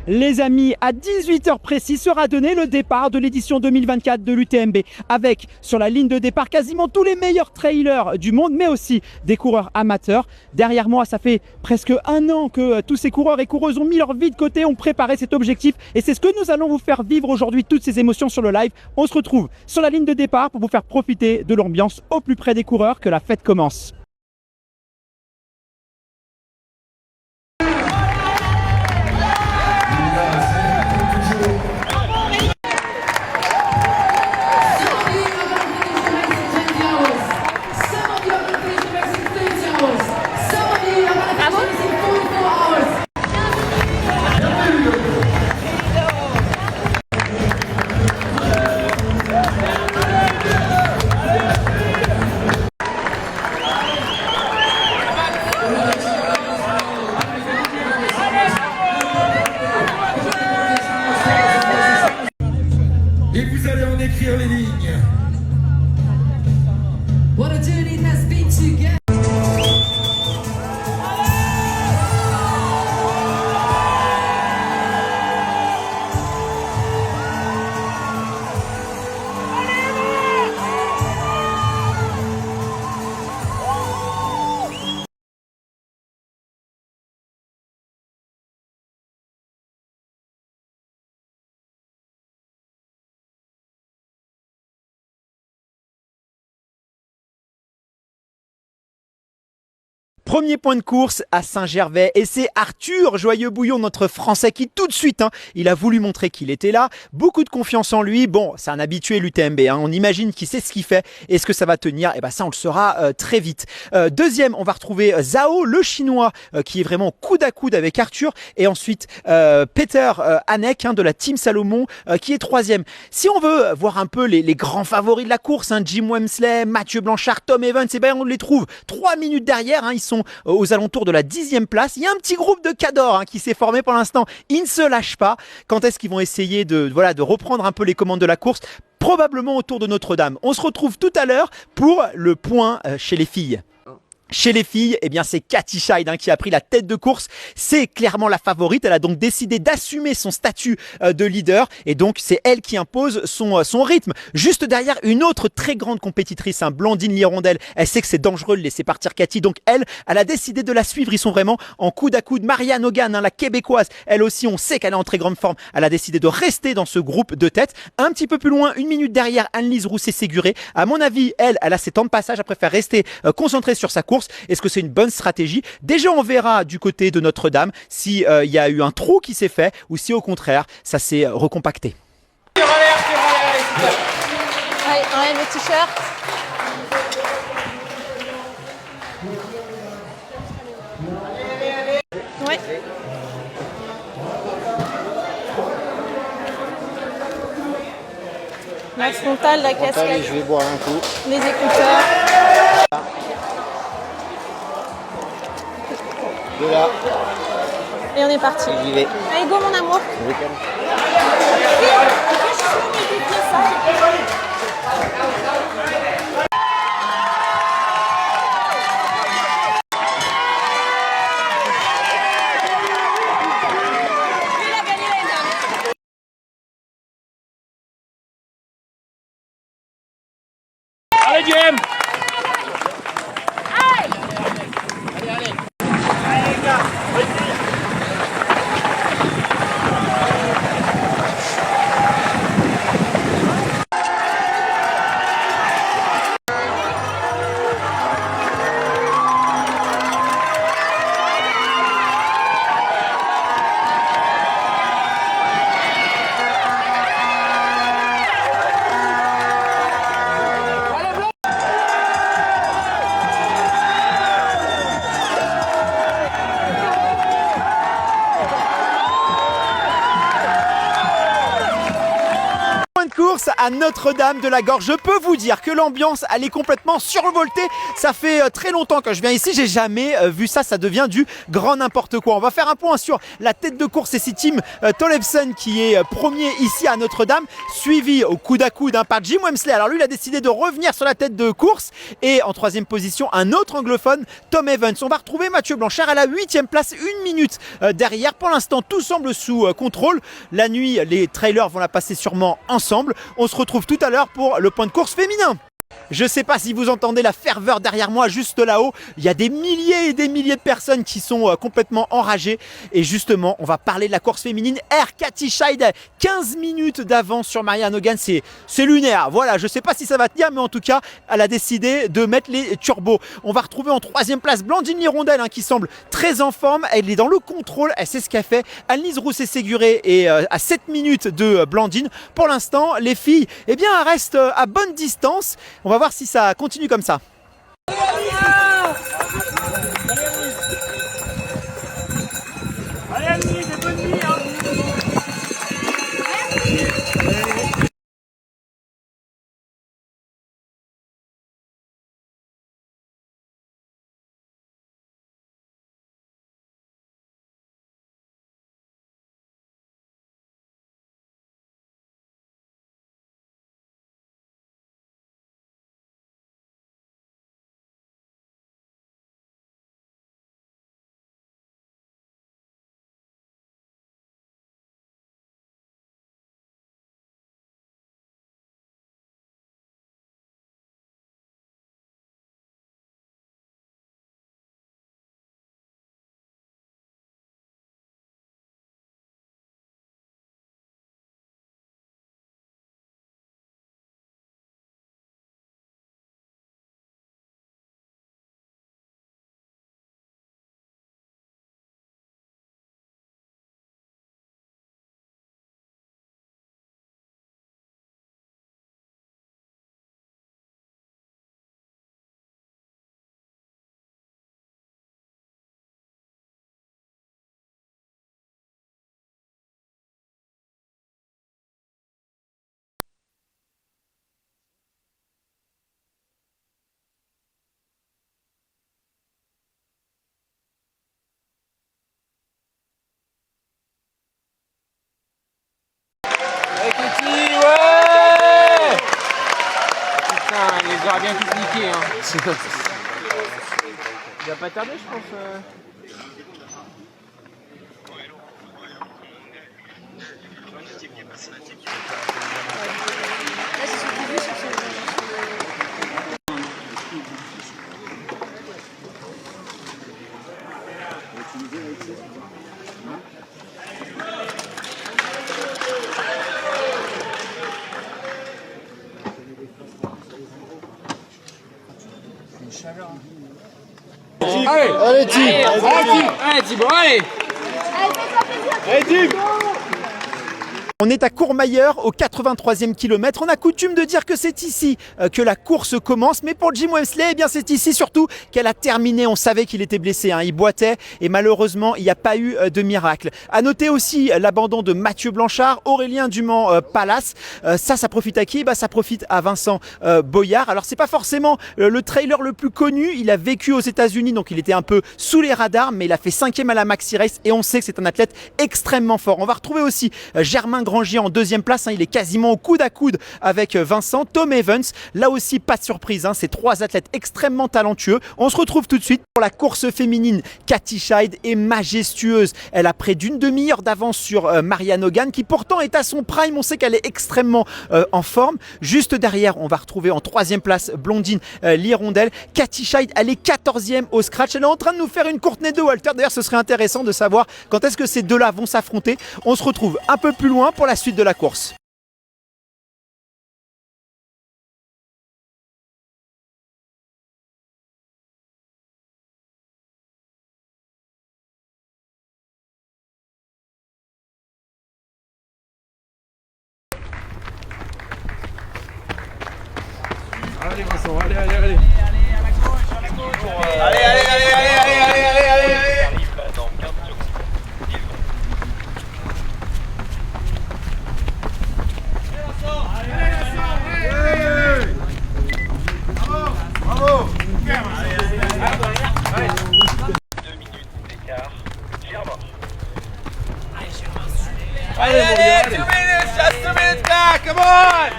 Les amis, à 18 h précis sera donné le départ de l'édition 2024 de l'UTMB avec sur la ligne de départ quasiment tous les meilleurs trailers du monde, mais aussi des coureurs amateurs. Derrière moi, ça fait presque un an que tous ces coureurs et coureuses ont mis leur vie de côté, ont préparé cet objectif et c'est ce que nous allons vous faire vivre aujourd'hui, toutes ces émotions sur le live. On se retrouve sur la ligne de départ pour vous faire profiter de l'ambiance au plus près des coureurs. Que la fête commence. Et vous allez en écrire les lignes. What a journey it has been to get. Premier point de course à Saint-Gervais et c'est Arthur Joyeux-Bouillon, notre Français, qui tout de suite, il a voulu montrer qu'il était là. Beaucoup de confiance en lui. Bon, c'est un habitué l'UTMB. On imagine qu'il sait ce qu'il fait. Est-ce que ça va tenir? Et ben ça, on le saura très vite. Deuxième, on va retrouver Zhao, le Chinois, qui est vraiment coude à coude avec Arthur. Et ensuite, Peter Hanek de la Team Salomon, qui est troisième. Si on veut voir un peu les grands favoris de la course, Jim Wemsley, Mathieu Blanchard, Tom Evans, et ben on les trouve 3 minutes derrière. Ils sont aux alentours de la 10e place. Il y a un petit groupe de cadors qui s'est formé pour l'instant. Ils ne se lâchent pas. Quand est-ce qu'ils vont essayer de reprendre un peu les commandes de la course? Probablement autour de Notre-Dame. On se retrouve tout à l'heure pour le point chez les filles. Chez les filles, eh bien c'est Katy Scheid qui a pris la tête de course. C'est clairement la favorite. Elle a donc décidé d'assumer son statut de leader et donc c'est elle qui impose son rythme. Juste derrière, une autre très grande compétitrice, Blandine Lirondelle. Elle sait que c'est dangereux de laisser partir Katy, donc elle a décidé de la suivre. Ils sont vraiment en coude à coude. Marianne Hogan, la québécoise, elle aussi, on sait qu'elle est en très grande forme. Elle a décidé de rester dans ce groupe de tête. Un petit peu plus loin, une minute derrière, Anne-Lise Rousset-Séguré. À mon avis, elle a ses temps de passage. Elle préfère rester concentrée sur sa course. Est-ce que c'est une bonne stratégie? Déjà, on verra du côté de Notre-Dame s'il y a eu un trou qui s'est fait ou si au contraire, ça s'est recompacté. Ouais, enlève le t-shirt. Ouais. La frontale, la casquette. Je vais boire un coup. Les écouteurs. De là, Et on est parti. j'y vais. Allez, go mon amour. Allez, Jem! course à Notre-Dame de la Gorge. Je peux vous dire que l'ambiance, elle est complètement survoltée. Ça fait très longtemps que je viens ici, j'ai jamais vu ça, ça devient du grand n'importe quoi. On va faire un point sur la tête de course, et c'est Tim Tollefson qui est premier ici à Notre-Dame, suivi au coude à coude par Jim Wemsley. Alors lui, il a décidé de revenir sur la tête de course, et en troisième position, un autre anglophone, Tom Evans. On va retrouver Mathieu Blanchard à la 8e place, 1 minute derrière. Pour l'instant, tout semble sous contrôle. La nuit, les trailers vont la passer sûrement ensemble. On se retrouve tout à l'heure pour le point de course féminin. Je ne sais pas si vous entendez la ferveur derrière moi, juste là-haut. Il y a des milliers et des milliers de personnes qui sont complètement enragées. Et justement, on va parler de la course féminine. Katy Scheid, 15 minutes d'avance sur Marianne Hogan. C'est lunaire. Voilà, je ne sais pas si ça va tenir, mais en tout cas, elle a décidé de mettre les turbos. On va retrouver en 3e place Blandine Lirondelle, qui semble très en forme. Elle est dans le contrôle, elle sait ce qu'elle fait. Annelise Rousset-Séguré est à 7 minutes de Blandine. Pour l'instant, les filles, eh bien, elles restent à bonne distance. On va voir si ça continue comme ça. Il aura bien tout niqué. Il va pas tarder, je pense. Allez, Tim. Allez, Tim. On est à Courmayeur, au 83e kilomètre. On a coutume de dire que c'est ici que la course commence. Mais pour Jim Wemsley, eh bien c'est ici surtout qu'elle a terminé. On savait qu'il était blessé, il boitait. Et malheureusement, il n'y a pas eu de miracle. À noter aussi l'abandon de Mathieu Blanchard, Aurélien Dumont-Palace. Ça profite à qui? Ça profite à Vincent Boyard. Alors, c'est pas forcément le trailer le plus connu. Il a vécu aux États-Unis, donc il était un peu sous les radars. Mais il a fait 5e à la Maxi Race. Et on sait que c'est un athlète extrêmement fort. On va retrouver aussi Germain Grangier en 2e place, il est quasiment au coude à coude avec Vincent. Tom Evans, là aussi pas de surprise, ces 3 athlètes extrêmement talentueux. On se retrouve tout de suite pour la course féminine. Katy Scheid est majestueuse, elle a près d'une demi-heure d'avance sur Marianne Hogan, qui pourtant est à son prime. On sait qu'elle est extrêmement en forme. Juste derrière, on va retrouver en 3e place Blandine Lirondelle. Katy Scheid, elle est 14e au scratch, elle est en train de nous faire une Courtney Dauwalter. D'ailleurs, ce serait intéressant de savoir quand est-ce que ces deux-là vont s'affronter. On se retrouve un peu plus loin pour la suite de la course. Allez, Vincent, allez. Allez, allez. allez. Allez, mon gars, allez. 2 minutes, just 2 minutes back, come on.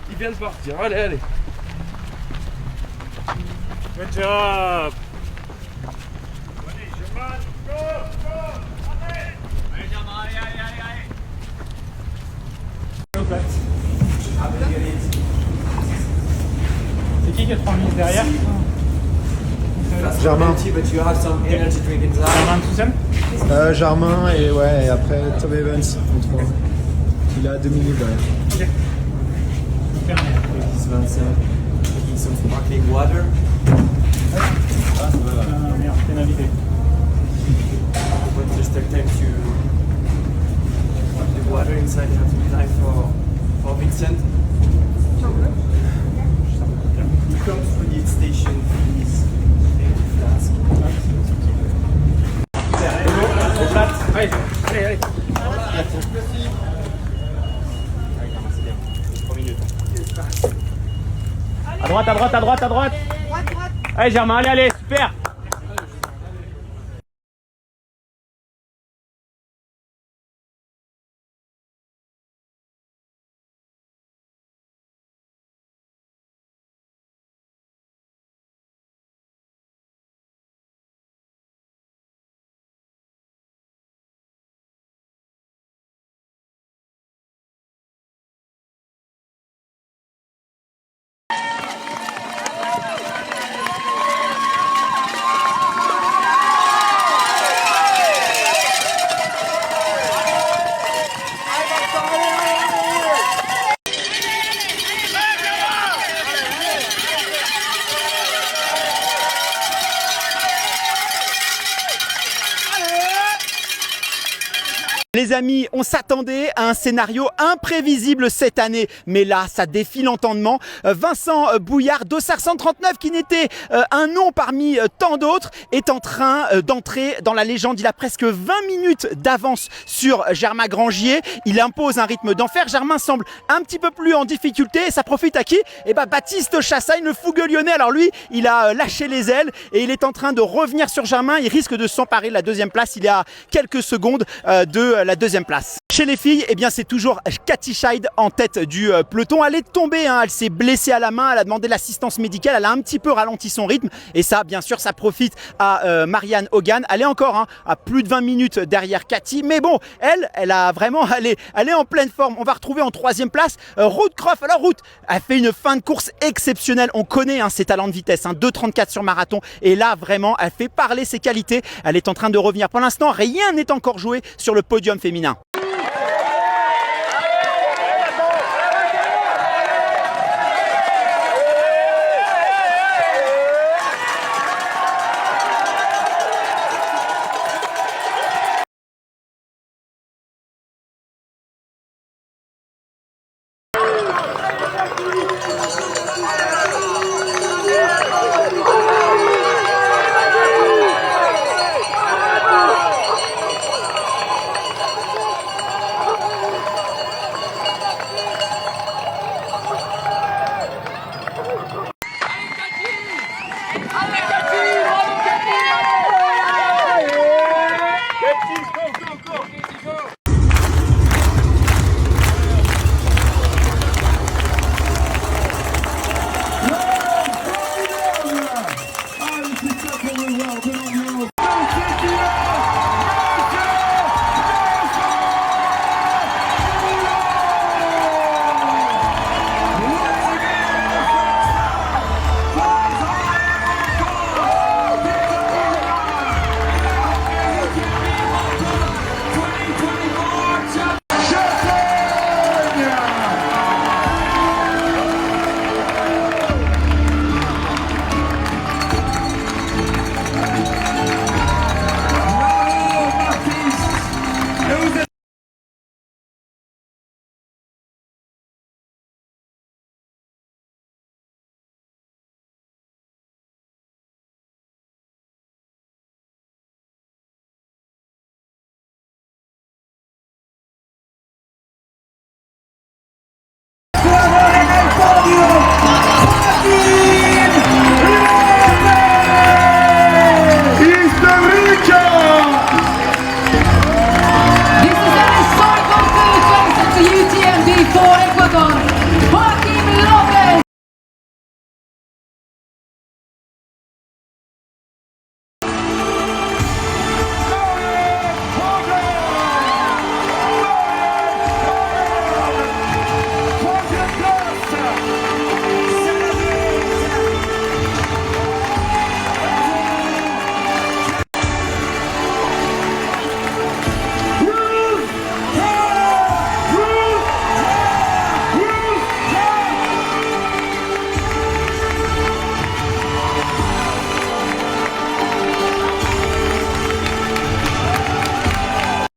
Il vient de partir, allez, allez. Good job. C'est qui a 3 minutes derrière? Germain. Germain tout seul? Germain et ouais, et après Tom Evans en 3. Il a 2 minutes derrière. Ok. Merde, t'es invité. Allez, allez, allez. À droite, à droite, à droite, à droite. Allez Germain, allez, allez, super. Les amis, on s'attendait à un scénario imprévisible cette année, mais là, ça défie l'entendement. Vincent Bouillard, Dossard 139, qui n'était un nom parmi tant d'autres, est en train d'entrer dans la légende. Il a presque 20 minutes d'avance sur Germain Grangier. Il impose un rythme d'enfer. Germain semble un petit peu plus en difficulté et ça profite à qui? Eh ben, Baptiste Chassagne, le fougueux lyonnais. Alors lui, il a lâché les ailes et il est en train de revenir sur Germain. Il risque de s'emparer de la deuxième place. Il est à quelques secondes de la deuxième place. Chez les filles, eh bien c'est toujours Katy Scheid en tête du peloton. Elle est tombée, hein, elle s'est blessée à la main, elle a demandé l'assistance médicale, elle a un petit peu ralenti son rythme et ça, bien sûr, ça profite à Marianne Hogan. Elle est encore à plus de 20 minutes derrière Katy, mais bon, elle a vraiment, elle est en pleine forme. On va retrouver en troisième place Ruth Croft. Alors Ruth, elle fait une fin de course exceptionnelle. On connaît ses talents de vitesse, 2,34 sur marathon et là vraiment, elle fait parler ses qualités. Elle est en train de revenir. Pour l'instant, rien n'est encore joué sur le podium féminin.